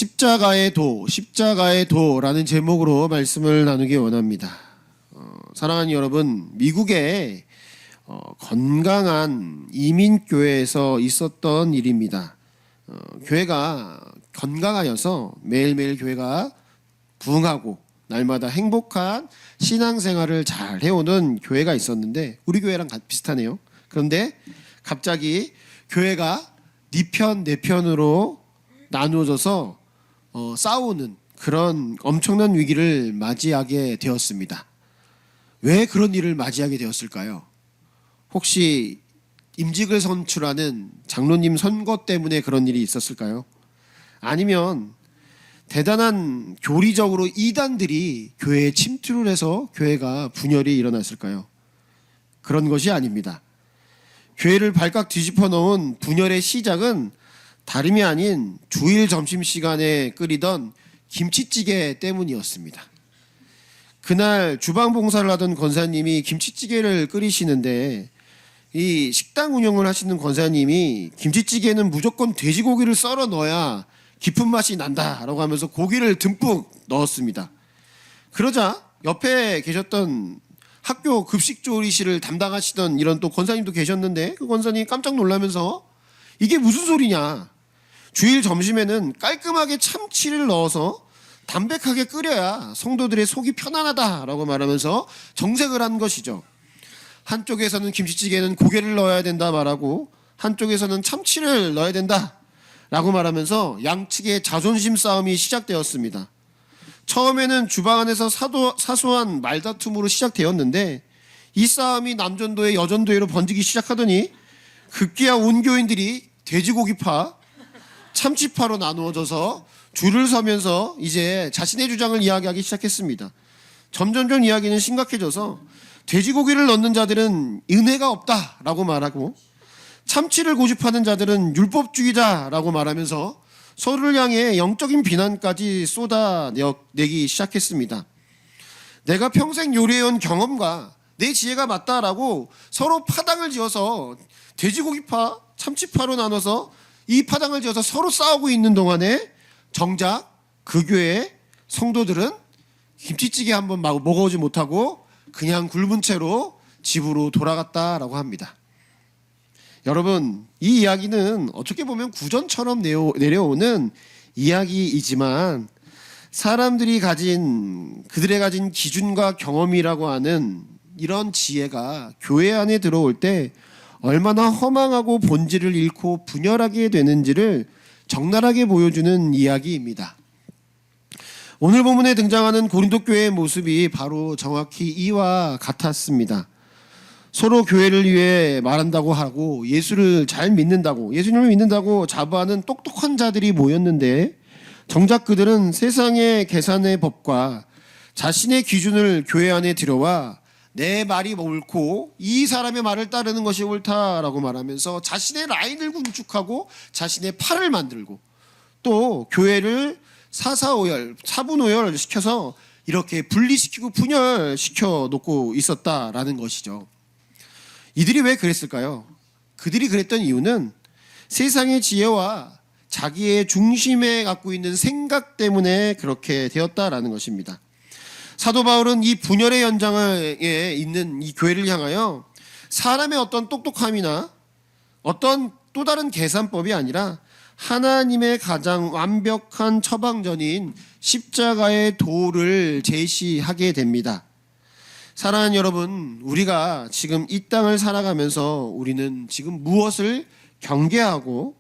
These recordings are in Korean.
십자가의 도라는 제목으로 말씀을 나누기 원합니다. 사랑하는 여러분, 미국의 건강한 이민교회에서 있었던 일입니다. 교회가 건강하여서 매일매일 교회가 부흥하고 날마다 행복한 신앙생활을 잘 해오는 교회가 있었는데, 우리 교회랑 비슷하네요. 그런데 갑자기 교회가 네 편, 내 편으로 나누어져서 싸우는 그런 엄청난 위기를 맞이하게 되었습니다. 왜 그런 일을 맞이하게 되었을까요? 혹시 임직을 선출하는 장로님 선거 때문에 그런 일이 있었을까요? 아니면 대단한 교리적으로 이단들이 교회에 침투를 해서 교회가 분열이 일어났을까요? 그런 것이 아닙니다. 교회를 발칵 뒤집어 놓은 분열의 시작은 다름이 아닌 주일 점심시간에 끓이던 김치찌개 때문이었습니다. 그날 주방 봉사를 하던 권사님이 김치찌개를 끓이시는데, 이 식당 운영을 하시는 권사님이 김치찌개는 무조건 돼지고기를 썰어 넣어야 깊은 맛이 난다라고 하면서 고기를 듬뿍 넣었습니다. 그러자 옆에 계셨던 학교 급식조리실을 담당하시던 이런 또 권사님도 계셨는데, 그 권사님이 깜짝 놀라면서 이게 무슨 소리냐, 주일 점심에는 깔끔하게 참치를 넣어서 담백하게 끓여야 성도들의 속이 편안하다라고 말하면서 정색을 한 것이죠. 한쪽에서는 김치찌개는 고개를 넣어야 된다 말하고, 한쪽에서는 참치를 넣어야 된다라고 말하면서 양측의 자존심 싸움이 시작되었습니다. 처음에는 주방 안에서 사소한 말다툼으로 시작되었는데, 이 싸움이 남전도의 여전도회로 번지기 시작하더니 급기야 온 교인들이 돼지고기파, 참치파로 나누어져서 줄을 서면서 이제 자신의 주장을 이야기하기 시작했습니다. 점점점 이야기는 심각해져서 돼지고기를 넣는 자들은 은혜가 없다라고 말하고, 참치를 고집하는 자들은 율법주의자라고 말하면서 서로를 향해 영적인 비난까지 쏟아내기 시작했습니다. 내가 평생 요리해온 경험과 내 지혜가 맞다라고 서로 파당을 지어서 돼지고기파, 참치파로 나눠서 이 파당을 지어서 서로 싸우고 있는 동안에 정작 그 교회의 성도들은 김치찌개 한번 먹어보지 못하고 그냥 굶은 채로 집으로 돌아갔다라고 합니다. 여러분, 이 이야기는 어떻게 보면 구전처럼 내려오는 이야기이지만, 그들의 가진 기준과 경험이라고 하는 이런 지혜가 교회 안에 들어올 때 얼마나 허망하고 본질을 잃고 분열하게 되는지를 적나라하게 보여주는 이야기입니다. 오늘 본문에 등장하는 고린도 교회의 모습이 바로 정확히 이와 같았습니다. 서로 교회를 위해 말한다고 하고 예수님을 믿는다고 자부하는 똑똑한 자들이 모였는데, 정작 그들은 세상의 계산의 법과 자신의 기준을 교회 안에 들여와 내 말이 옳고 이 사람의 말을 따르는 것이 옳다라고 말하면서 자신의 라인을 구축하고 자신의 팔을 만들고, 또 교회를 사분오열 시켜서 이렇게 분리시키고 분열시켜 놓고 있었다라는 것이죠. 이들이 왜 그랬을까요? 그들이 그랬던 이유는 세상의 지혜와 자기의 중심에 갖고 있는 생각 때문에 그렇게 되었다라는 것입니다. 사도 바울은 이 분열의 현장에 있는 이 교회를 향하여 사람의 어떤 똑똑함이나 어떤 또 다른 계산법이 아니라 하나님의 가장 완벽한 처방전인 십자가의 도를 제시하게 됩니다. 사랑하는 여러분, 우리가 지금 이 땅을 살아가면서 우리는 지금 무엇을 경계하고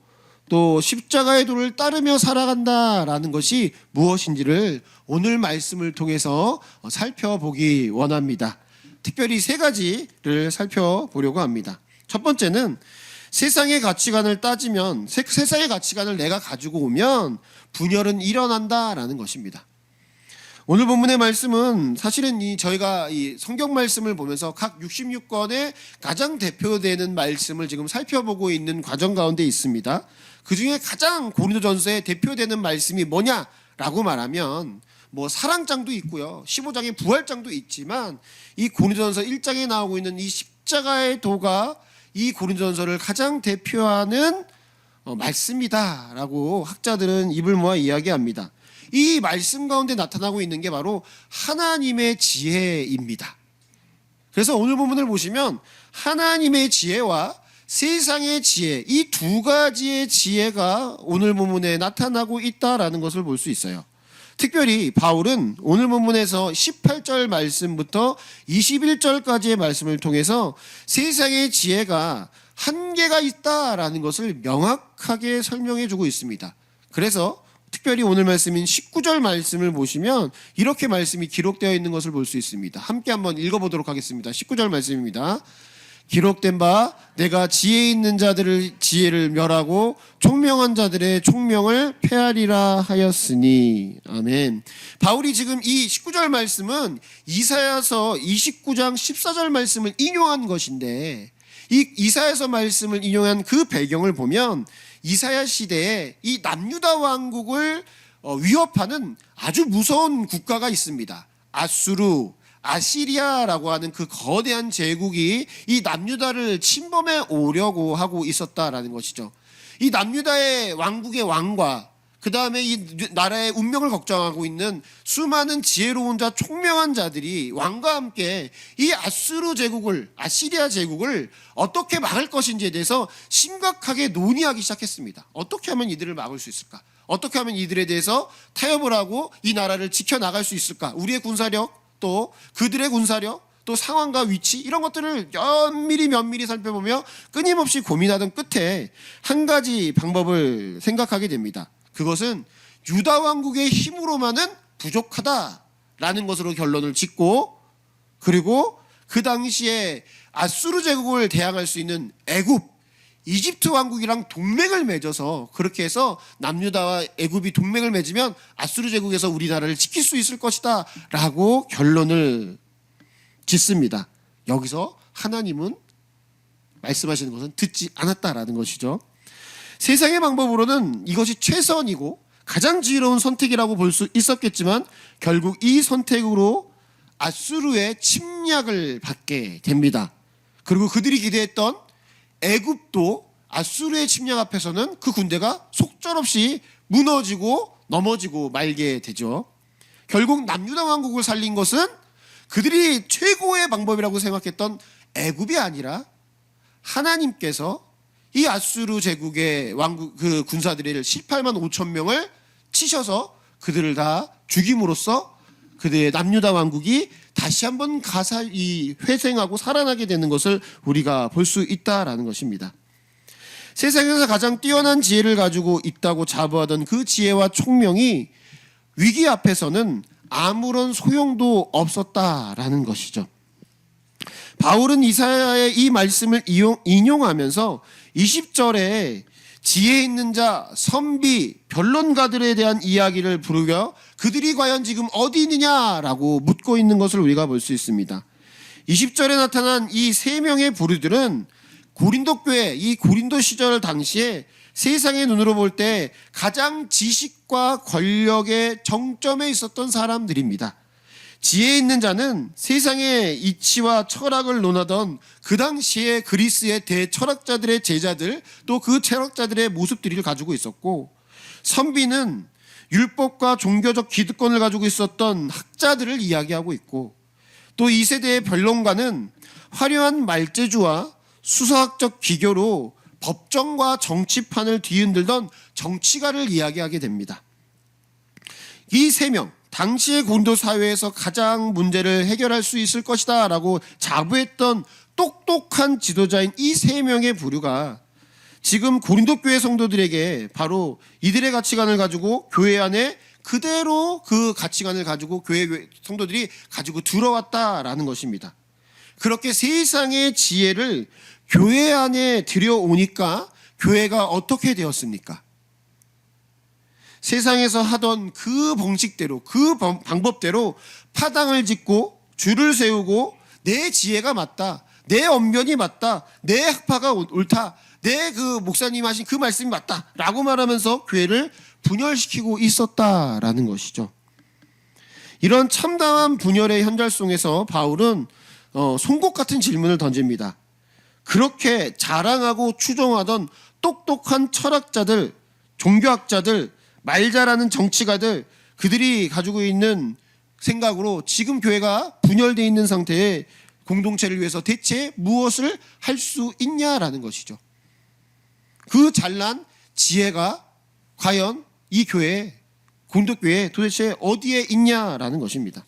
또 십자가의 도를 따르며 살아간다라는 것이 무엇인지를 오늘 말씀을 통해서 살펴보기 원합니다. 특별히 세 가지를 살펴보려고 합니다. 첫 번째는 세상의 가치관을 따지면, 세상의 가치관을 내가 가지고 오면 분열은 일어난다라는 것입니다. 오늘 본문의 말씀은 사실은 저희가 이 성경 말씀을 보면서 각 66권의 가장 대표되는 말씀을 지금 살펴보고 있는 과정 가운데 있습니다. 그 중에 가장 고린도전서에 대표되는 말씀이 뭐냐라고 말하면 사랑장도 있고요, 15장의 부활장도 있지만, 이 고린도전서 1장에 나오고 있는 이 십자가의 도가 이 고린도전서를 가장 대표하는 말씀이다라고 학자들은 입을 모아 이야기합니다. 이 말씀 가운데 나타나고 있는 게 바로 하나님의 지혜입니다. 그래서 오늘 본문을 보시면 하나님의 지혜와 세상의 지혜, 이 두 가지의 지혜가 오늘 본문에 나타나고 있다라는 것을 볼 수 있어요. 특별히 바울은 오늘 본문에서 18절 말씀부터 21절까지의 말씀을 통해서 세상의 지혜가 한계가 있다라는 것을 명확하게 설명해 주고 있습니다. 그래서 특별히 오늘 말씀인 19절 말씀을 보시면 이렇게 말씀이 기록되어 있는 것을 볼 수 있습니다. 함께 한번 읽어보도록 하겠습니다. 19절 말씀입니다. 기록된 바 내가 지혜 있는 자들의 지혜를 멸하고 총명한 자들의 총명을 폐하리라 하였으니. 아멘. 바울이 지금 이 19절 말씀은 이사야서 29장 14절 말씀을 인용한 것인데, 이 이사야서 말씀을 인용한 그 배경을 보면 이사야 시대에 이 남유다 왕국을 위협하는 아주 무서운 국가가 있습니다. 아수르, 아시리아라고 하는 그 거대한 제국이 이 남유다를 침범해 오려고 하고 있었다라는 것이죠. 이 남유다의 왕국의 왕과 그 다음에 이 나라의 운명을 걱정하고 있는 수많은 지혜로운 자, 총명한 자들이 왕과 함께 이 아수르 제국을, 아시리아 제국을 어떻게 막을 것인지에 대해서 심각하게 논의하기 시작했습니다. 어떻게 하면 이들을 막을 수 있을까? 어떻게 하면 이들에 대해서 타협을 하고 이 나라를 지켜나갈 수 있을까? 우리의 군사력, 또 그들의 군사력, 또 상황과 위치, 이런 것들을 면밀히 살펴보며 끊임없이 고민하던 끝에 한 가지 방법을 생각하게 됩니다. 그것은 유다 왕국의 힘으로만은 부족하다라는 것으로 결론을 짓고, 그리고 그 당시에 아수르 제국을 대항할 수 있는 애굽, 이집트 왕국이랑 동맹을 맺어서, 그렇게 해서 남유다와 애굽이 동맹을 맺으면 아수르 제국에서 우리나라를 지킬 수 있을 것이다 라고 결론을 짓습니다. 여기서 하나님은 말씀하시는 것은 듣지 않았다라는 것이죠. 세상의 방법으로는 이것이 최선이고 가장 지혜로운 선택이라고 볼 수 있었겠지만 결국 이 선택으로 아수르의 침략을 받게 됩니다. 그리고 그들이 기대했던 애굽도 아수르의 침략 앞에서는 그 군대가 속절없이 무너지고 넘어지고 말게 되죠. 결국 남유다 왕국을 살린 것은 그들이 최고의 방법이라고 생각했던 애굽이 아니라 하나님께서 이 아수르 제국의 왕국 그 군사들을 18만 5천 명을 치셔서 그들을 다 죽임으로써 그들의 남유다 왕국이 다시 한번 회생하고 살아나게 되는 것을 우리가 볼 수 있다라는 것입니다. 세상에서 가장 뛰어난 지혜를 가지고 있다고 자부하던 그 지혜와 총명이 위기 앞에서는 아무런 소용도 없었다라는 것이죠. 바울은 이사야의 이 말씀을 인용하면서 20절에 지혜 있는 자, 선비, 변론가들에 대한 이야기를 부르며 그들이 과연 지금 어디 있느냐라고 묻고 있는 것을 우리가 볼 수 있습니다. 20절에 나타난 이 세 명의 부류들은 고린도 교회, 이 고린도 시절 당시에 세상의 눈으로 볼 때 가장 지식과 권력의 정점에 있었던 사람들입니다. 지혜 있는 자는 세상의 이치와 철학을 논하던 그 당시에 그리스의 대철학자들의 제자들, 또 그 철학자들의 모습들을 가지고 있었고, 선비는 율법과 종교적 기득권을 가지고 있었던 학자들을 이야기하고 있고, 또 이 세대의 변론가는 화려한 말재주와 수사학적 기교로 법정과 정치판을 뒤흔들던 정치가를 이야기하게 됩니다. 이 세 명, 당시의 고린도 사회에서 가장 문제를 해결할 수 있을 것이다 라고 자부했던 똑똑한 지도자인 이 세 명의 부류가 지금 고린도 교회 성도들에게 바로 이들의 가치관을 가지고 교회 안에 그대로 그 가치관을 가지고 교회 성도들이 가지고 들어왔다라는 것입니다. 그렇게 세상의 지혜를 교회 안에 들여오니까 교회가 어떻게 되었습니까? 세상에서 하던 그 방식대로, 그 방법대로 파당을 짓고 줄을 세우고 내 지혜가 맞다, 내 언변이 맞다, 내 학파가 옳다, 내 그 목사님 하신 그 말씀이 맞다 라고 말하면서 교회를 분열시키고 있었다라는 것이죠. 이런 참담한 분열의 현장 속에서 바울은 송곳 같은 질문을 던집니다. 그렇게 자랑하고 추종하던 똑똑한 철학자들, 종교학자들, 말 잘하는 정치가들, 그들이 가지고 있는 생각으로 지금 교회가 분열되어 있는 상태에 공동체를 위해서 대체 무엇을 할 수 있냐라는 것이죠. 그 잘난 지혜가 과연 이 교회, 공동교회 도대체 어디에 있냐라는 것입니다.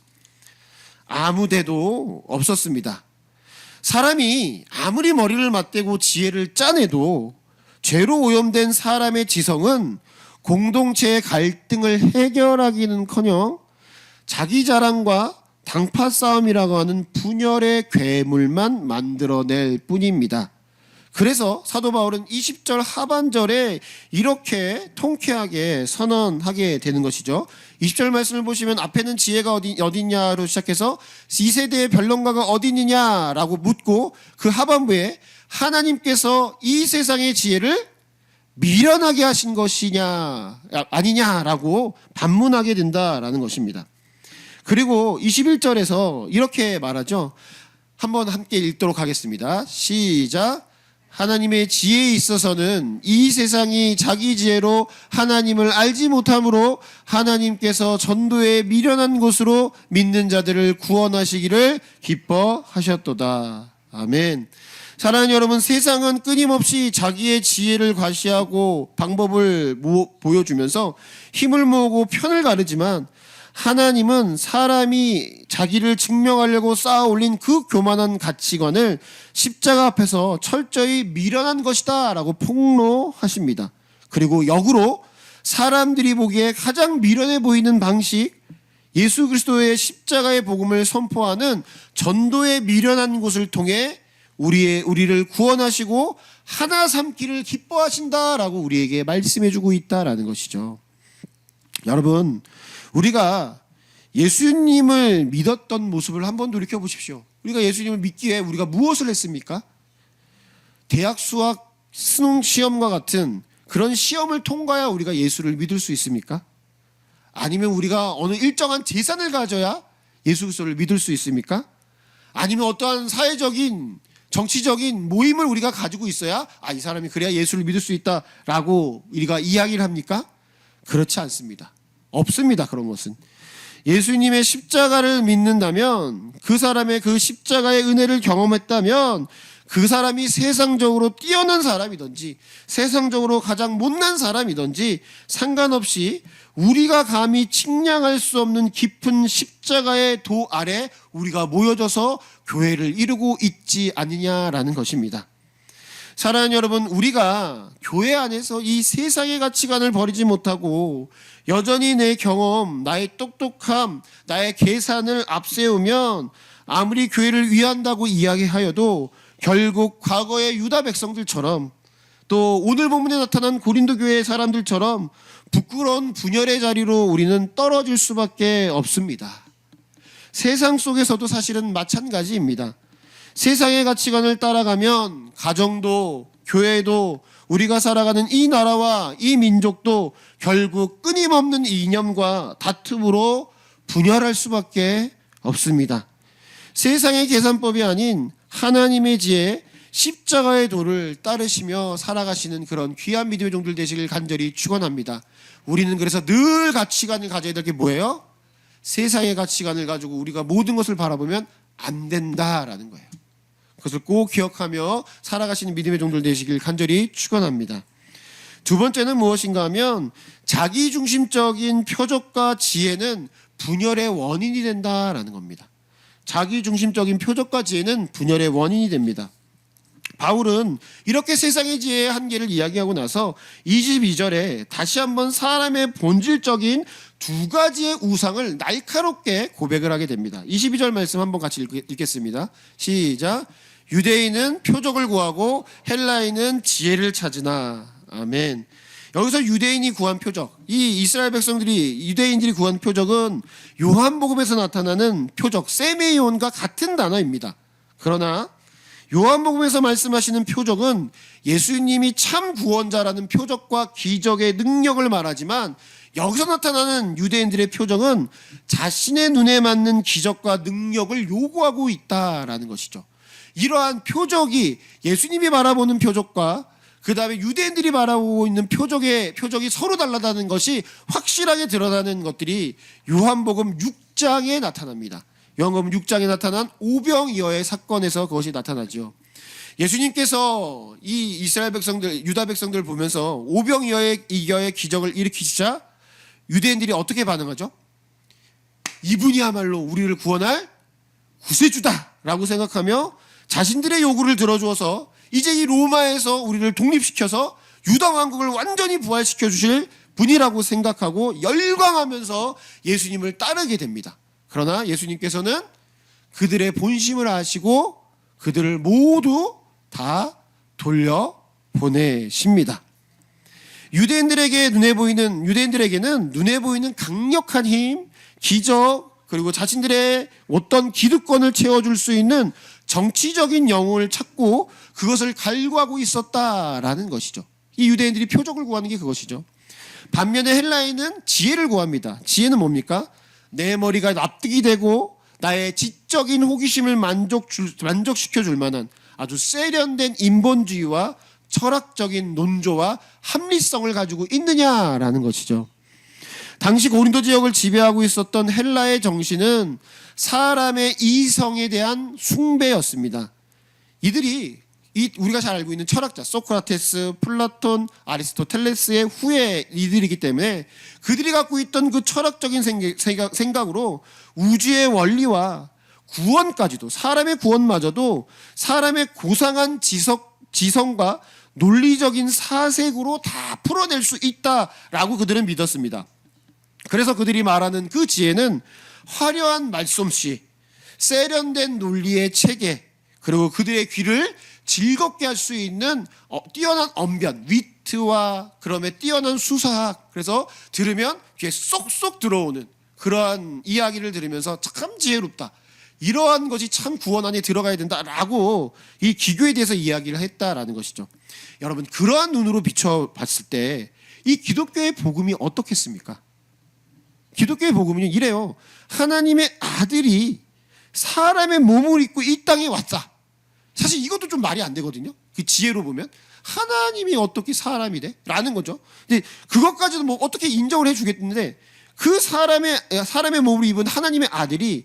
아무 데도 없었습니다. 사람이 아무리 머리를 맞대고 지혜를 짜내도 죄로 오염된 사람의 지성은 공동체의 갈등을 해결하기는커녕 자기 자랑과 당파 싸움이라고 하는 분열의 괴물만 만들어낼 뿐입니다. 그래서 사도 바울은 20절 하반절에 이렇게 통쾌하게 선언하게 되는 것이죠. 20절 말씀을 보시면 앞에는 지혜가 어디냐로 시작해서 이 세대의 변론가가 어디 있느냐라고 묻고 그 하반부에 하나님께서 이 세상의 지혜를 미련하게 하신 것이냐 아니냐라고 반문하게 된다라는 것입니다. 그리고 21절에서 이렇게 말하죠. 한번 함께 읽도록 하겠습니다. 시작. 하나님의 지혜에 있어서는 이 세상이 자기 지혜로 하나님을 알지 못하므로 하나님께서 전도에 미련한 것으로 믿는 자들을 구원하시기를 기뻐하셨도다. 아멘. 사랑하는 여러분, 세상은 끊임없이 자기의 지혜를 과시하고 방법을 보여주면서 힘을 모으고 편을 가르지만 하나님은 사람이 자기를 증명하려고 쌓아 올린 그 교만한 가치관을 십자가 앞에서 철저히 미련한 것이다 라고 폭로하십니다. 그리고 역으로 사람들이 보기에 가장 미련해 보이는 방식, 예수 그리스도의 십자가의 복음을 선포하는 전도의 미련한 곳을 통해 우리를 구원하시고 하나 삼기를 기뻐하신다라고 우리에게 말씀해주고 있다라는 것이죠. 여러분, 우리가 예수님을 믿었던 모습을 한번 돌이켜 보십시오. 우리가 예수님을 믿기 위해 우리가 무엇을 했습니까? 대학 수학 수능 시험과 같은 그런 시험을 통과해야 우리가 예수를 믿을 수 있습니까? 아니면 우리가 어느 일정한 재산을 가져야 예수 그리스도를 믿을 수 있습니까? 아니면 어떠한 사회적인 정치적인 모임을 우리가 가지고 있어야 이 사람이 그래야 예수를 믿을 수 있다라고 우리가 이야기를 합니까? 그렇지 않습니다. 없습니다. 그런 것은. 예수님의 십자가를 믿는다면, 그 사람의 그 십자가의 은혜를 경험했다면 그 사람이 세상적으로 뛰어난 사람이든지 세상적으로 가장 못난 사람이든지 상관없이 우리가 감히 측량할 수 없는 깊은 십자가의 도 아래 우리가 모여져서 교회를 이루고 있지 않느냐라는 것입니다. 사랑하는 여러분, 우리가 교회 안에서 이 세상의 가치관을 버리지 못하고 여전히 내 경험, 나의 똑똑함, 나의 계산을 앞세우면 아무리 교회를 위한다고 이야기하여도 결국 과거의 유다 백성들처럼 또 오늘 본문에 나타난 고린도 교회의 사람들처럼 부끄러운 분열의 자리로 우리는 떨어질 수밖에 없습니다. 세상 속에서도 사실은 마찬가지입니다. 세상의 가치관을 따라가면 가정도 교회도 우리가 살아가는 이 나라와 이 민족도 결국 끊임없는 이념과 다툼으로 분열할 수밖에 없습니다. 세상의 계산법이 아닌 하나님의 지혜, 십자가의 도를 따르시며 살아가시는 그런 귀한 믿음의 종들 되시길 간절히 축원합니다. 우리는 그래서 늘 가치관을 가져야 될 게 뭐예요? 세상의 가치관을 가지고 우리가 모든 것을 바라보면 안 된다라는 거예요. 그것을 꼭 기억하며 살아가시는 믿음의 종들 되시길 간절히 축원합니다. 두 번째는 무엇인가 하면 자기중심적인 표적과 지혜는 분열의 원인이 된다라는 겁니다. 자기중심적인 표적과 지혜는 분열의 원인이 됩니다. 바울은 이렇게 세상의 지혜의 한계를 이야기하고 나서 22절에 다시 한번 사람의 본질적인 두 가지의 우상을 날카롭게 고백을 하게 됩니다. 22절 말씀 한번 같이 읽겠습니다. 시작. 유대인은 표적을 구하고 헬라인은 지혜를 찾으나. 아멘. 여기서 유대인이 구한 표적, 이 이스라엘 백성들이 유대인들이 구한 표적은 요한복음에서 나타나는 표적 세메이온과 같은 단어입니다. 그러나 요한복음에서 말씀하시는 표적은 예수님이 참 구원자라는 표적과 기적의 능력을 말하지만 여기서 나타나는 유대인들의 표적은 자신의 눈에 맞는 기적과 능력을 요구하고 있다라는 것이죠. 이러한 표적이 예수님이 바라보는 표적과 그 다음에 유대인들이 바라보고 있는 표적이 서로 달라다는 것이 확실하게 드러나는 것들이 요한복음 6장에 나타납니다. 요한복음 6장에 나타난 오병이어의 사건에서 그것이 나타나죠. 예수님께서 이 이스라엘 백성들, 유다 백성들을 보면서 오병이어의 기적을 일으키시자 유대인들이 어떻게 반응하죠? 이분이야말로 우리를 구원할 구세주다라고 생각하며 자신들의 요구를 들어주어서 이제 이 로마에서 우리를 독립시켜서 유다 왕국을 완전히 부활시켜 주실 분이라고 생각하고 열광하면서 예수님을 따르게 됩니다. 그러나 예수님께서는 그들의 본심을 아시고 그들을 모두 다 돌려보내십니다. 유대인들에게는 눈에 보이는 강력한 힘, 기적, 그리고 자신들의 어떤 기득권을 채워줄 수 있는 정치적인 영웅을 찾고 그것을 갈구하고 있었다라는 것이죠. 이 유대인들이 표적을 구하는 게 그것이죠. 반면에 헬라인은 지혜를 구합니다. 지혜는 뭡니까? 내 머리가 납득이 되고 나의 지적인 호기심을 만족시켜줄 만한 아주 세련된 인본주의와 철학적인 논조와 합리성을 가지고 있느냐라는 것이죠. 당시 고린도 지역을 지배하고 있었던 헬라의 정신은 사람의 이성에 대한 숭배였습니다. 이들이 우리가 잘 알고 있는 철학자 소크라테스, 플라톤, 아리스토텔레스의 후예 이들이기 때문에 그들이 갖고 있던 그 철학적인 생각으로 우주의 원리와 구원까지도, 사람의 구원마저도 사람의 고상한 지성과 논리적인 사색으로 다 풀어낼 수 있다라고 그들은 믿었습니다. 그래서 그들이 말하는 그 지혜는 화려한 말솜씨, 세련된 논리의 체계, 그리고 그들의 귀를 즐겁게 할 수 있는 뛰어난 언변, 위트와 그럼에 뛰어난 수사학, 그래서 들으면 귀에 쏙쏙 들어오는 그러한 이야기를 들으면서 참 지혜롭다, 이러한 것이 참 구원 안에 들어가야 된다라고 이 기교에 대해서 이야기를 했다라는 것이죠. 여러분, 그러한 눈으로 비춰봤을 때 이 기독교의 복음이 어떻겠습니까? 기독교의 복음은 이래요. 하나님의 아들이 사람의 몸을 입고 이 땅에 왔다. 사실 이것도 좀 말이 안 되거든요. 그 지혜로 보면 하나님이 어떻게 사람이 돼? 라는 거죠. 근데 그것까지도 뭐 어떻게 인정을 해주겠는데, 그 사람의 몸을 입은 하나님의 아들이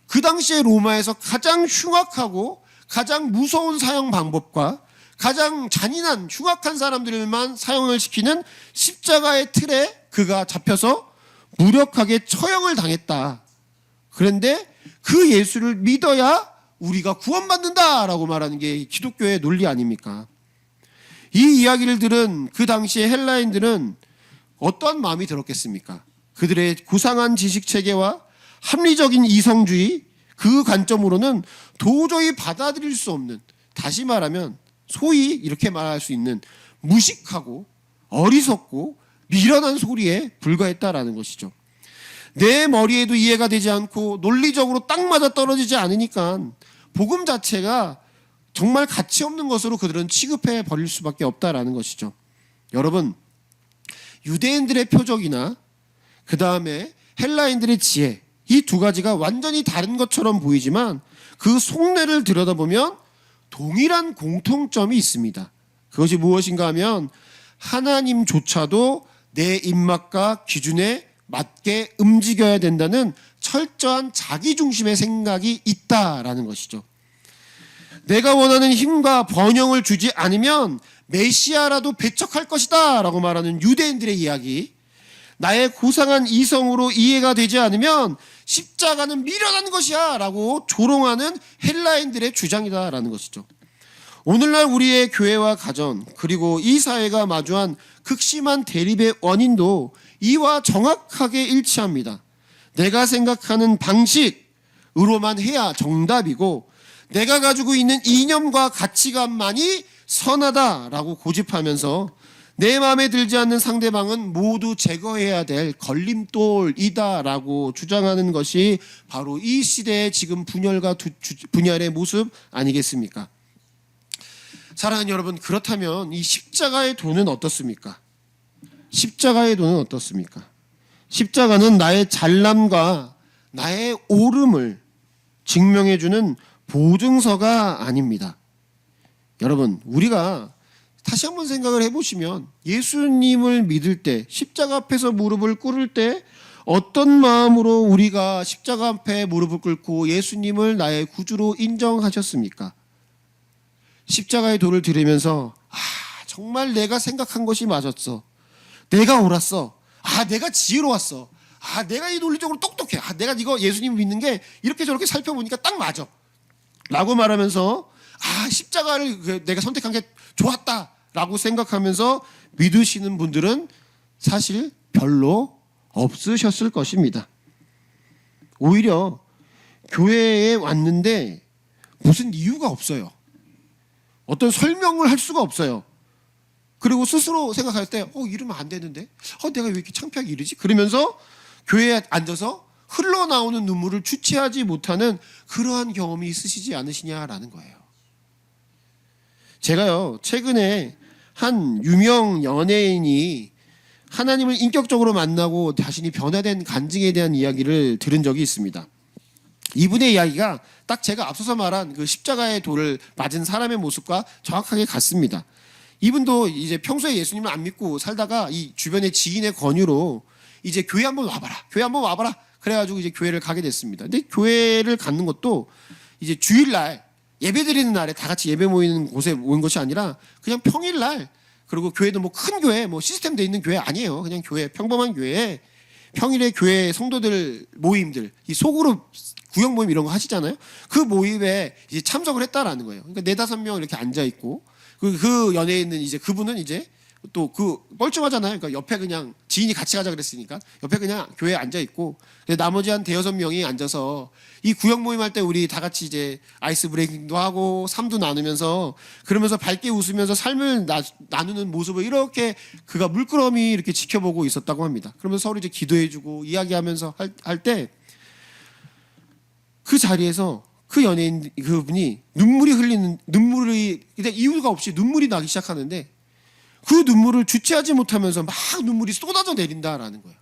그 당시에 로마에서 가장 흉악하고 가장 무서운 사형 방법과 가장 잔인한 흉악한 사람들만 사형을 시키는 십자가의 틀에 그가 잡혀서 무력하게 처형을 당했다. 그런데 그 예수를 믿어야 우리가 구원받는다라고 말하는 게 기독교의 논리 아닙니까? 이 이야기를 들은 그 당시의 헬라인들은 어떠한 마음이 들었겠습니까? 그들의 고상한 지식체계와 합리적인 이성주의, 그 관점으로는 도저히 받아들일 수 없는, 다시 말하면 소위 이렇게 말할 수 있는 무식하고 어리석고 미련한 소리에 불과했다라는 것이죠. 내 머리에도 이해가 되지 않고 논리적으로 딱 맞아 떨어지지 않으니까 복음 자체가 정말 가치 없는 것으로 그들은 취급해 버릴 수밖에 없다라는 것이죠. 여러분, 유대인들의 표적이나 그 다음에 헬라인들의 지혜, 이 두 가지가 완전히 다른 것처럼 보이지만 그 속내를 들여다보면 동일한 공통점이 있습니다. 그것이 무엇인가 하면 하나님조차도 내 입맛과 기준에 맞게 움직여야 된다는 철저한 자기중심의 생각이 있다라는 것이죠. 내가 원하는 힘과 번영을 주지 않으면 메시아라도 배척할 것이다 라고 말하는 유대인들의 이야기, 나의 고상한 이성으로 이해가 되지 않으면 십자가는 미련한 것이야 라고 조롱하는 헬라인들의 주장이다 라는 것이죠. 오늘날 우리의 교회와 가정, 그리고 이 사회가 마주한 극심한 대립의 원인도 이와 정확하게 일치합니다. 내가 생각하는 방식으로만 해야 정답이고, 내가 가지고 있는 이념과 가치관만이 선하다라고 고집하면서 내 마음에 들지 않는 상대방은 모두 제거해야 될 걸림돌이다라고 주장하는 것이 바로 이 시대의 지금 분열의 모습 아니겠습니까? 사랑하는 여러분, 그렇다면 이 십자가의 도는 어떻습니까? 십자가의 도는 어떻습니까? 십자가는 나의 잘남과 나의 옳음을 증명해주는 보증서가 아닙니다. 여러분, 우리가 다시 한번 생각을 해보시면 예수님을 믿을 때, 십자가 앞에서 무릎을 꿇을 때 어떤 마음으로 우리가 십자가 앞에 무릎을 꿇고 예수님을 나의 구주로 인정하셨습니까? 십자가의 도를 들으면서 정말 내가 생각한 것이 맞았어. 내가 옳았어. 내가 지혜로웠어. 내가 이 논리적으로 똑똑해. 내가 이거 예수님 믿는 게 이렇게 저렇게 살펴보니까 딱 맞아. 라고 말하면서 십자가를 내가 선택한 게 좋았다 라고 생각하면서 믿으시는 분들은 사실 별로 없으셨을 것입니다. 오히려 교회에 왔는데 무슨 이유가 없어요. 어떤 설명을 할 수가 없어요. 그리고 스스로 생각할 때 이러면 안 되는데 내가 왜 이렇게 창피하게 이러지? 그러면서 교회에 앉아서 흘러나오는 눈물을 주체하지 못하는 그러한 경험이 있으시지 않으시냐라는 거예요. 제가요 최근에 한 유명 연예인이 하나님을 인격적으로 만나고 자신이 변화된 간증에 대한 이야기를 들은 적이 있습니다. 이분의 이야기가 딱 제가 앞서서 말한 그 십자가의 돌을 맞은 사람의 모습과 정확하게 같습니다. 이분도 이제 평소에 예수님을 안 믿고 살다가 이 주변의 지인의 권유로 이제 교회 한번 와봐라. 그래가지고 이제 교회를 가게 됐습니다. 근데 교회를 갖는 것도 이제 주일날 예배 드리는 날에 다 같이 예배 모이는 곳에 온 것이 아니라 그냥 평일날, 그리고 교회도 뭐 큰 교회, 뭐 시스템 돼 있는 교회 아니에요. 그냥 교회, 평범한 교회에 평일에 교회 성도들 모임들, 이 소그룹 구역 모임 이런 거 하시잖아요. 그 모임에 이제 참석을 했다라는 거예요. 그러니까 4-5명 이렇게 앉아 있고 그 연예인은 이제 그분은 이제 또 그 뻘쭘하잖아요. 그러니까 옆에 그냥 지인이 같이 가자 그랬으니까 옆에 그냥 교회에 앉아 있고 나머지 한 5-6명이 앉아서 이 구역 모임 할 때 우리 다 같이 이제 아이스 브레이킹도 하고 삶도 나누면서 그러면서 밝게 웃으면서 삶을 나누는 모습을 이렇게 그가 물끄러미 이렇게 지켜보고 있었다고 합니다. 그러면서 서로 이제 기도해주고 이야기하면서 할 때 그 자리에서 그 연예인 그분이 눈물이 그냥 이유가 없이 눈물이 나기 시작하는데 그 눈물을 주체하지 못하면서 막 눈물이 쏟아져 내린다라는 거예요.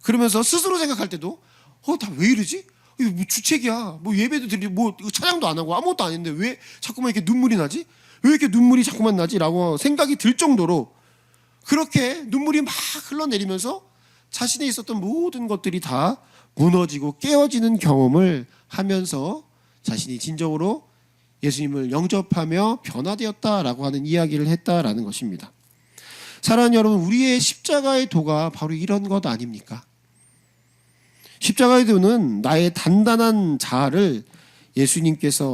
그러면서 스스로 생각할 때도 나 왜 이러지? 이거 뭐 주책이야. 뭐 예배도 드리고 뭐 찬양도 안 하고 아무것도 안 했는데 왜 자꾸만 이렇게 눈물이 나지? 왜 이렇게 눈물이 자꾸만 나지? 라고 생각이 들 정도로 그렇게 눈물이 막 흘러내리면서 자신에 있었던 모든 것들이 다 무너지고 깨어지는 경험을 하면서 자신이 진정으로 예수님을 영접하며 변화되었다라고 하는 이야기를 했다라는 것입니다. 사랑하는 여러분, 우리의 십자가의 도가 바로 이런 것 아닙니까? 십자가의 도는 나의 단단한 자아를 예수님과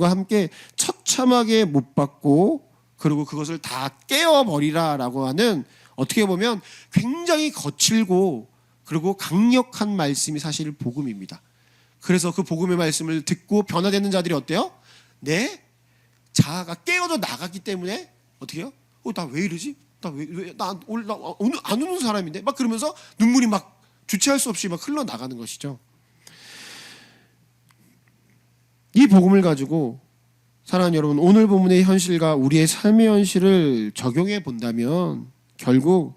함께 처참하게 못 박고 그리고 그것을 다 깨어버리라라고 하는, 어떻게 보면 굉장히 거칠고 그리고 강력한 말씀이 사실 복음입니다. 그래서 그 복음의 말씀을 듣고 변화되는 자들이 어때요? 내 자아가 깨어져 나갔기 때문에 어떻게 해요? 나 왜 이러지? 나 오늘 안 우는 사람인데? 막 그러면서 눈물이 막 주체할 수 없이 막 흘러나가는 것이죠. 이 복음을 가지고 사랑하는 여러분, 오늘 본문의 현실과 우리의 삶의 현실을 적용해 본다면 결국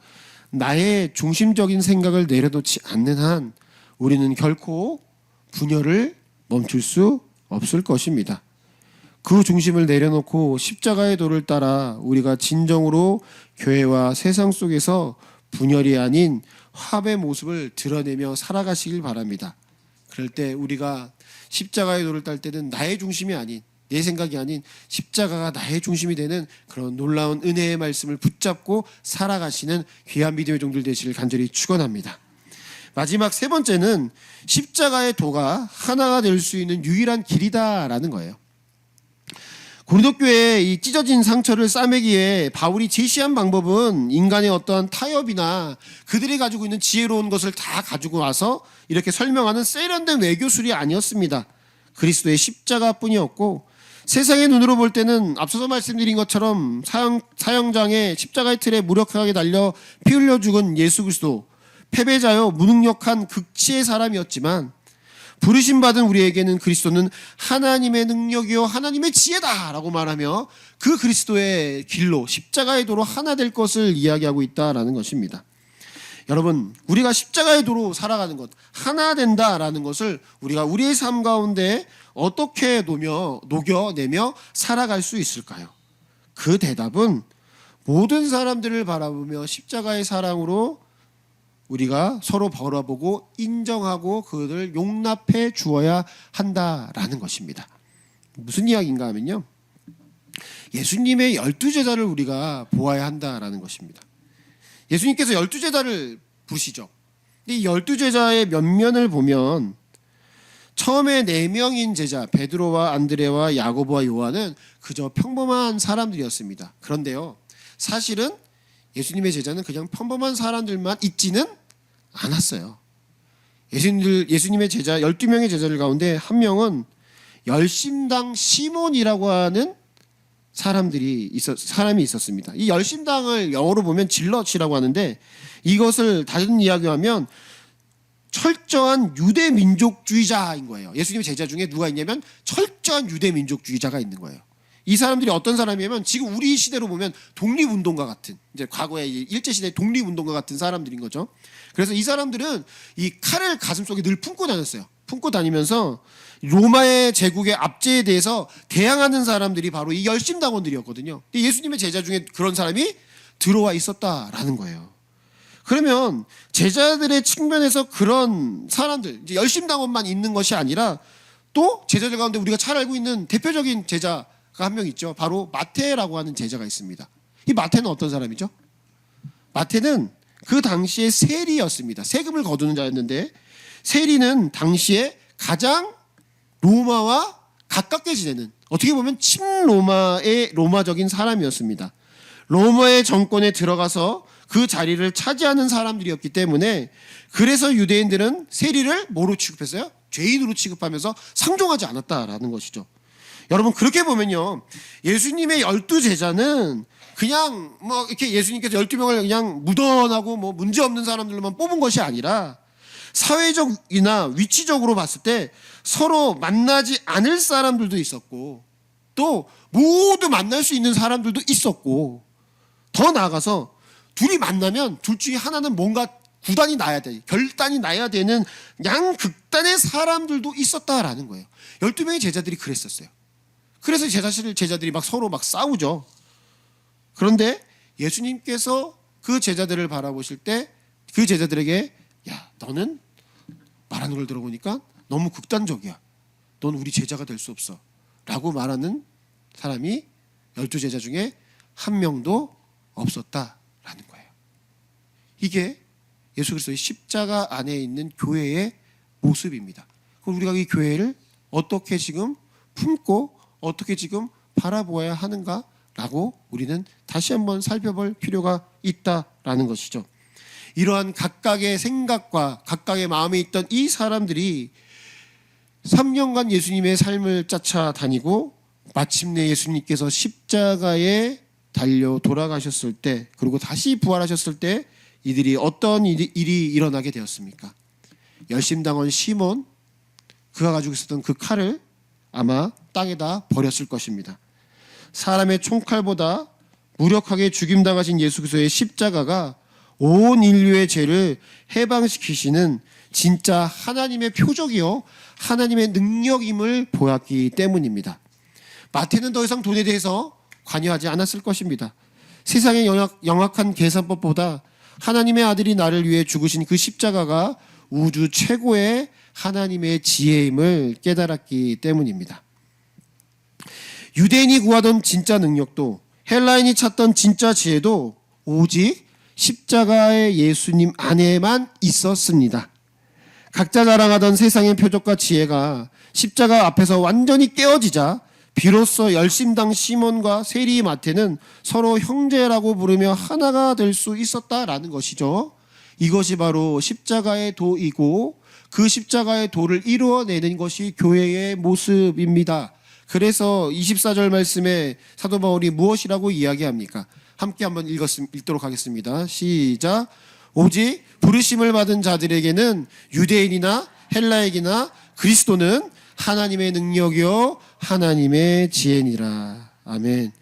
나의 중심적인 생각을 내려놓지 않는 한 우리는 결코 분열을 멈출 수 없을 것입니다. 그 중심을 내려놓고 십자가의 도를 따라 우리가 진정으로 교회와 세상 속에서 분열이 아닌 화합의 모습을 드러내며 살아가시길 바랍니다. 그럴 때 우리가 십자가의 도를 딸 때는 나의 중심이 아닌, 내 생각이 아닌 십자가가 나의 중심이 되는 그런 놀라운 은혜의 말씀을 붙잡고 살아가시는 귀한 믿음의 종들 되시길 간절히 축원합니다. 마지막 3번째는 십자가의 도가 하나가 될 수 있는 유일한 길이다라는 거예요. 고린도 교회의 이 찢어진 상처를 싸매기에 바울이 제시한 방법은 인간의 어떠한 타협이나 그들이 가지고 있는 지혜로운 것을 다 가지고 와서 이렇게 설명하는 세련된 외교술이 아니었습니다. 그리스도의 십자가뿐이었고, 세상의 눈으로 볼 때는 앞서서 말씀드린 것처럼 사형장에 십자가의 틀에 무력하게 달려 피 흘려 죽은 예수 그리스도, 패배자요 무능력한 극치의 사람이었지만 부르심받은 우리에게는 그리스도는 하나님의 능력이요 하나님의 지혜다라고 말하며 그 그리스도의 길로 십자가의 도로 하나 될 것을 이야기하고 있다라는 것입니다. 여러분, 우리가 십자가의 도로 살아가는 것, 하나 된다라는 것을 우리가 우리의 삶 가운데 어떻게 녹여내며 살아갈 수 있을까요? 그 대답은 모든 사람들을 바라보며 십자가의 사랑으로 우리가 서로 바라보고 인정하고 그들을 용납해 주어야 한다라는 것입니다. 무슨 이야기인가 하면요, 예수님의 12제자를 우리가 보아야 한다라는 것입니다. 예수님께서 12제자를 부르시죠. 이 12제자의 면면을 보면 처음에 4명인 제자 베드로와 안드레와 야고보와 요한은 그저 평범한 사람들이었습니다. 그런데요, 사실은 예수님의 제자는 그냥 평범한 사람들만 있지는 않았어요. 예수님의 제자 12명의 제자들 가운데 한 명은 열심당 시몬이라고 하는 사람이 있었습니다. 이 열심당을 영어로 보면 질럿이라고 하는데, 이것을 다른 이야기하면 철저한 유대 민족주의자인 거예요. 예수님의 제자 중에 누가 있냐면 철저한 유대 민족주의자가 있는 거예요. 이 사람들이 어떤 사람이냐면 지금 우리 시대로 보면 독립운동가 같은, 이제 과거에 일제시대 독립운동가 같은 사람들인 거죠. 그래서 이 사람들은 이 칼을 가슴속에 늘 품고 다녔어요. 품고 다니면서 로마의 제국의 압제에 대해서 대항하는 사람들이 바로 이 열심당원들이었거든요. 예수님의 제자 중에 그런 사람이 들어와 있었다라는 거예요. 그러면 제자들의 측면에서 그런 사람들, 이제 열심당원만 있는 것이 아니라 또 제자들 가운데 우리가 잘 알고 있는 대표적인 제자가 한 명 있죠. 바로 마태라고 하는 제자가 있습니다. 이 마태는 어떤 사람이죠? 마태는 그 당시에 세리였습니다. 세금을 거두는 자였는데, 세리는 당시에 가장 로마와 가깝게 지내는, 어떻게 보면 친로마의 로마적인 사람이었습니다. 로마의 정권에 들어가서 그 자리를 차지하는 사람들이었기 때문에, 그래서 유대인들은 세리를 뭐로 취급했어요? 죄인으로 취급하면서 상종하지 않았다라는 것이죠. 여러분, 그렇게 보면요, 예수님의 12제자는 그냥 뭐 이렇게 예수님께서 12명을 그냥 무던하고 뭐 문제없는 사람들로만 뽑은 것이 아니라 사회적이나 위치적으로 봤을 때 서로 만나지 않을 사람들도 있었고, 또 모두 만날 수 있는 사람들도 있었고, 더 나아가서 둘이 만나면 둘 중에 하나는 뭔가 구단이 나야 돼, 결단이 나야 되는 양극단의 사람들도 있었다라는 거예요. 12명의 제자들이 그랬었어요. 그래서 제자들이 막 서로 막 싸우죠. 그런데 예수님께서 그 제자들을 바라보실 때 그 제자들에게, 야, 너는 말하는 걸 들어보니까 너무 극단적이야. 넌 우리 제자가 될 수 없어 라고 말하는 사람이 12제자 중에 한 명도 없었다라는 거예요. 이게 예수 그리스도의 십자가 안에 있는 교회의 모습입니다. 그럼 우리가 이 교회를 어떻게 지금 품고 어떻게 지금 바라보아야 하는가라고 우리는 다시 한번 살펴볼 필요가 있다라는 것이죠. 이러한 각각의 생각과 각각의 마음에 있던 이 사람들이 3년간 예수님의 삶을 쫓아다니고 마침내 예수님께서 십자가에 달려 돌아가셨을 때, 그리고 다시 부활하셨을 때 이들이 어떤 일이 일어나게 되었습니까? 열심당원 시몬, 그가 가지고 있었던 그 칼을 아마 땅에다 버렸을 것입니다. 사람의 총칼보다 무력하게 죽임당하신 예수 그리스도의 십자가가 온 인류의 죄를 해방시키시는 진짜 하나님의 표적이요, 하나님의 능력임을 보았기 때문입니다. 마태는 더 이상 돈에 대해서 관여하지 않았을 것입니다. 세상의 영악한 계산법보다 하나님의 아들이 나를 위해 죽으신 그 십자가가 우주 최고의 하나님의 지혜임을 깨달았기 때문입니다. 유대인이 구하던 진짜 능력도, 헬라인이 찾던 진짜 지혜도 오직 십자가의 예수님 안에만 있었습니다. 각자 자랑하던 세상의 표적과 지혜가 십자가 앞에서 완전히 깨어지자 비로소 열심당 시몬과 세리 마태는 서로 형제라고 부르며 하나가 될 수 있었다라는 것이죠. 이것이 바로 십자가의 도이고, 그 십자가의 도를 이루어내는 것이 교회의 모습입니다. 그래서 24절 말씀에 사도 바울이 무엇이라고 이야기합니까? 함께 한번 읽도록 하겠습니다. 시작. 오직 부르심을 받은 자들에게는 유대인이나 헬라에게나 그리스도는 하나님의 능력이요 하나님의 지혜니라. 아멘.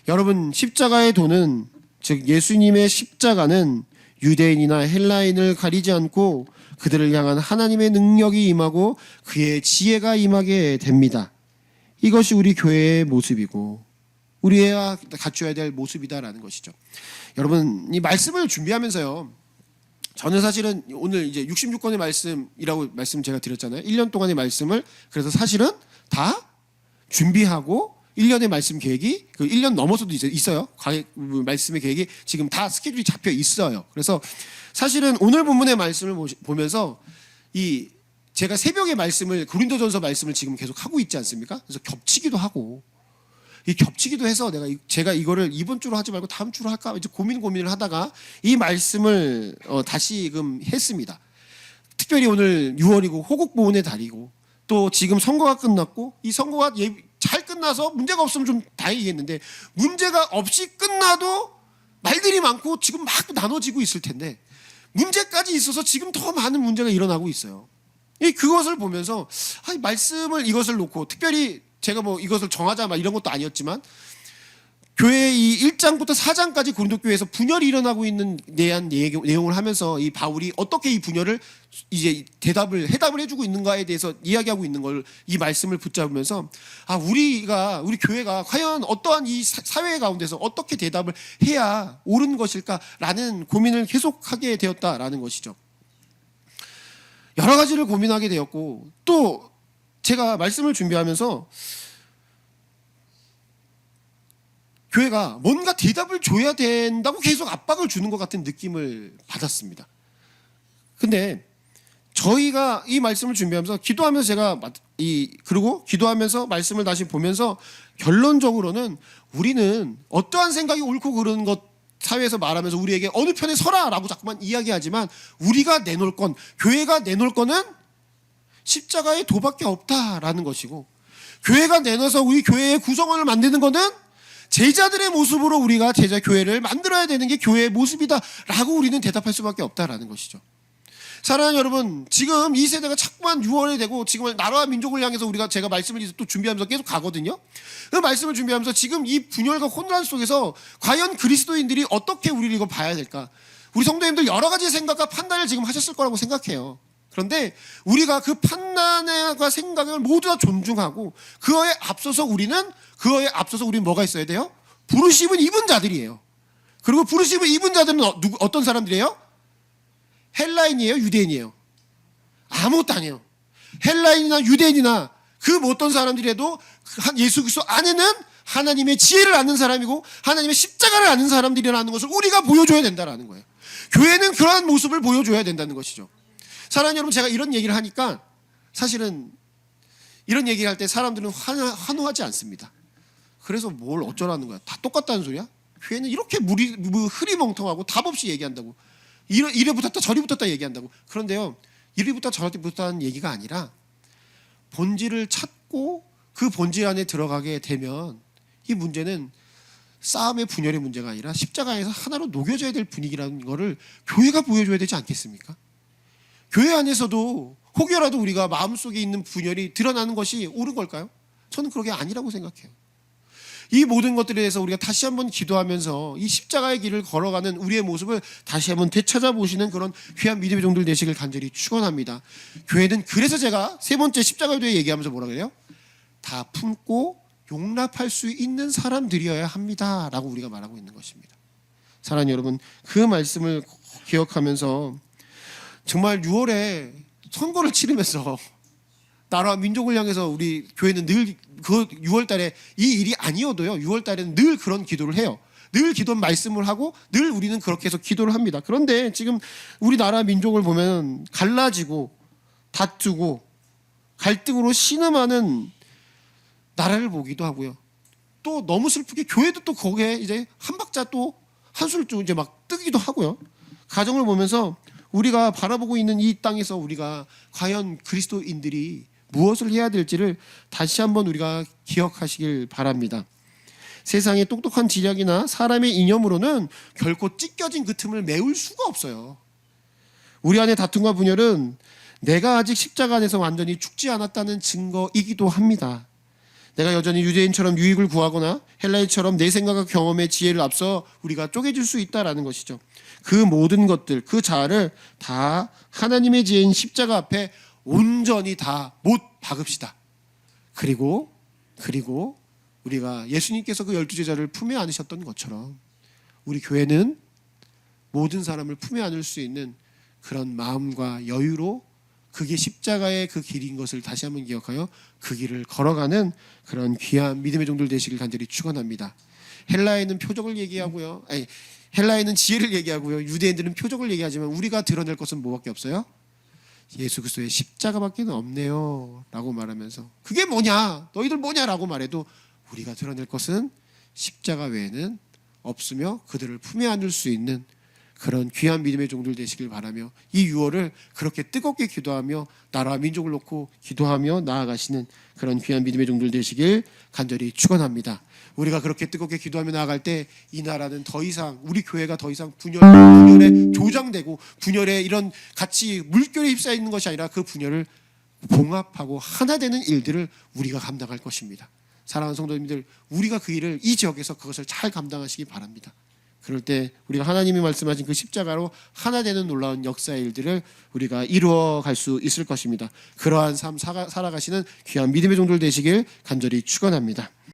여러분, 십자가의 도는, 즉 예수님의 십자가는 유대인이나 헬라인을 가리지 않고 그들을 향한 하나님의 능력이 임하고 그의 지혜가 임하게 됩니다. 이것이 우리 교회의 모습이고 우리가 갖춰야 될 모습이다라는 것이죠. 여러분, 이 말씀을 준비하면서요, 저는 사실은 오늘 이제 66권의 말씀이라고 말씀 제가 드렸잖아요. 1년 동안의 말씀을 그래서 사실은 다 준비하고 1년의 말씀 계획이 그 1년 넘어서도 있어요. 말씀의 계획이 지금 다 스케줄이 잡혀 있어요. 그래서 사실은 오늘 본문의 말씀을 보면서 이 제가 새벽의 말씀을 고린도전서 말씀을 지금 계속 하고 있지 않습니까? 그래서 겹치기도 하고 이 겹치기도 해서 제가 이거를 이번 주로 하지 말고 다음 주로 할까 이제 고민을 하다가 이 말씀을 다시금 했습니다. 특별히 오늘 6월이고 호국 보훈의 달이고 또 지금 선거가 끝났고 이 선거가 잘 끝나서 문제가 없으면 좀 다행이겠는데 문제가 없이 끝나도 말들이 많고 지금 막 나눠지고 있을 텐데 문제까지 있어서 지금 더 많은 문제가 일어나고 있어요. 그것을 보면서 말씀을 이것을 놓고 특별히 제가 뭐 이것을 정하자 막 이런 것도 아니었지만 교회 이 1장부터 4장까지 고린도 교회에서 분열이 일어나고 있는 대한 내용을 하면서 이 바울이 어떻게 이 분열을 이제 해답을 해주고 있는가에 대해서 이야기하고 있는 걸 이 말씀을 붙잡으면서 우리 교회가 과연 어떠한 이 사회 가운데서 어떻게 대답을 해야 옳은 것일까라는 고민을 계속하게 되었다라는 것이죠. 여러 가지를 고민하게 되었고 또 제가 말씀을 준비하면서 교회가 뭔가 대답을 줘야 된다고 계속 압박을 주는 것 같은 느낌을 받았습니다. 근데 저희가 이 말씀을 준비하면서 기도하면서 제가 그리고 기도하면서 말씀을 다시 보면서 결론적으로는 우리는 어떠한 생각이 옳고 그르는 것 사회에서 말하면서 우리에게 어느 편에 서라라고 자꾸만 이야기하지만 우리가 내놓을 건 교회가 내놓을 거는 십자가의 도밖에 없다라는 것이고 교회가 내놔서 우리 교회의 구성원을 만드는 거는 제자들의 모습으로 우리가 제자 교회를 만들어야 되는 게 교회의 모습이다라고 우리는 대답할 수밖에 없다라는 것이죠. 사랑하는 여러분, 지금 이 세대가 자꾸만 6월이 되고 지금 나라와 민족을 향해서 제가 말씀을 이제 또 준비하면서 계속 가거든요. 그 말씀을 준비하면서 지금 이 분열과 혼란 속에서 과연 그리스도인들이 어떻게 우리를 이거 봐야 될까? 우리 성도님들 여러 가지 생각과 판단을 지금 하셨을 거라고 생각해요. 그런데 우리가 그 판단과 생각을 모두 다 존중하고 그거에 앞서서 우리는 뭐가 있어야 돼요? 부르심을 입은 자들이에요. 그리고 부르심을 입은 자들은 어떤 사람들이에요? 헬라인이에요? 유대인이에요? 아무것도 아니에요. 헬라인이나 유대인이나 그 어떤 사람들이라도 예수 그리스도 안에는 하나님의 지혜를 아는 사람이고 하나님의 십자가를 아는 사람들이라는 것을 우리가 보여줘야 된다는 거예요. 교회는 그러한 모습을 보여줘야 된다는 것이죠. 사랑하는 여러분, 제가 이런 얘기를 하니까 사실은 이런 얘기를 할 때 사람들은 환호하지 않습니다. 그래서 뭘 어쩌라는 거야? 다 똑같다는 소리야? 교회는 이렇게 흐리멍텅하고 답 없이 얘기한다고. 이래 붙었다 저리 붙었다 얘기한다고. 그런데요, 이리 붙었다 저리 붙었다는 얘기가 아니라 본질을 찾고 그 본질 안에 들어가게 되면 이 문제는 싸움의 분열의 문제가 아니라 십자가에서 하나로 녹여져야 될 분위기라는 거를 교회가 보여줘야 되지 않겠습니까? 교회 안에서도 혹여라도 우리가 마음속에 있는 분열이 드러나는 것이 옳은 걸까요? 저는 그게 아니라고 생각해요. 이 모든 것들에 대해서 우리가 다시 한번 기도하면서 이 십자가의 길을 걸어가는 우리의 모습을 다시 한번 되찾아보시는 그런 귀한 믿음의 종들 되시길 간절히 축원합니다. 교회는 그래서 제가 세 번째 십자가에 대해 얘기하면서 뭐라 그래요? 다 품고 용납할 수 있는 사람들이어야 합니다 라고 우리가 말하고 있는 것입니다. 사랑하는 여러분, 그 말씀을 기억하면서 정말 6월에 선거를 치르면서 나라와 민족을 향해서 우리 교회는 늘 그 6월 달에 이 일이 아니어도요, 6월 달에는 늘 그런 기도를 해요. 늘 기도 말씀을 하고 늘 우리는 그렇게 해서 기도를 합니다. 그런데 지금 우리나라 민족을 보면 갈라지고 다투고 갈등으로 신음하는 나라를 보기도 하고요. 또 너무 슬프게 교회도 또 거기에 이제 한 박자 또 한술 좀 이제 막 뜨기도 하고요. 가정을 보면서 우리가 바라보고 있는 이 땅에서 우리가 과연 그리스도인들이 무엇을 해야 될지를 다시 한번 우리가 기억하시길 바랍니다. 세상의 똑똑한 지략이나 사람의 이념으로는 결코 찢겨진 그 틈을 메울 수가 없어요. 우리 안의 다툼과 분열은 내가 아직 십자가 안에서 완전히 죽지 않았다는 증거이기도 합니다. 내가 여전히 유대인처럼 유익을 구하거나 헬라인처럼 내 생각과 경험의 지혜를 앞서 우리가 쪼개질 수 있다는 것이죠. 그 모든 것들, 그 자아를 다 하나님의 지혜인 십자가 앞에 온전히 다 못 박읍시다. 그리고 우리가 예수님께서 그 12제자를 품에 안으셨던 것처럼 우리 교회는 모든 사람을 품에 안을 수 있는 그런 마음과 여유로 그게 십자가의 그 길인 것을 다시 한번 기억하여 그 길을 걸어가는 그런 귀한 믿음의 종들 되시길 간절히 축원합니다. 헬라에는 표적을 얘기하고요. 헬라에는 지혜를 얘기하고요. 유대인들은 표적을 얘기하지만 우리가 드러낼 것은 뭐밖에 없어요? 예수 그리스도의 십자가밖에 없네요 라고 말하면서 그게 뭐냐? 너희들 뭐냐라고 말해도 우리가 드러낼 것은 십자가 외에는 없으며 그들을 품에 안을 수 있는 그런 귀한 믿음의 종들 되시길 바라며 이 6월을 그렇게 뜨겁게 기도하며 나라와 민족을 놓고 기도하며 나아가시는 그런 귀한 믿음의 종들 되시길 간절히 축원합니다. 우리가 그렇게 뜨겁게 기도하며 나아갈 때 이 나라는 더 이상 우리 교회가 더 이상 분열에 조장되고 분열에 이런 같이 물결에 휩싸여 있는 것이 아니라 그 분열을 봉합하고 하나 되는 일들을 우리가 감당할 것입니다. 사랑하는 성도님들, 우리가 그 일을 이 지역에서 그것을 잘 감당하시기 바랍니다. 그럴 때 우리가 하나님이 말씀하신 그 십자가로 하나 되는 놀라운 역사의 일들을 우리가 이루어 갈 수 있을 것입니다. 그러한 삶 살아가시는 귀한 믿음의 종들 되시길 간절히 축원합니다.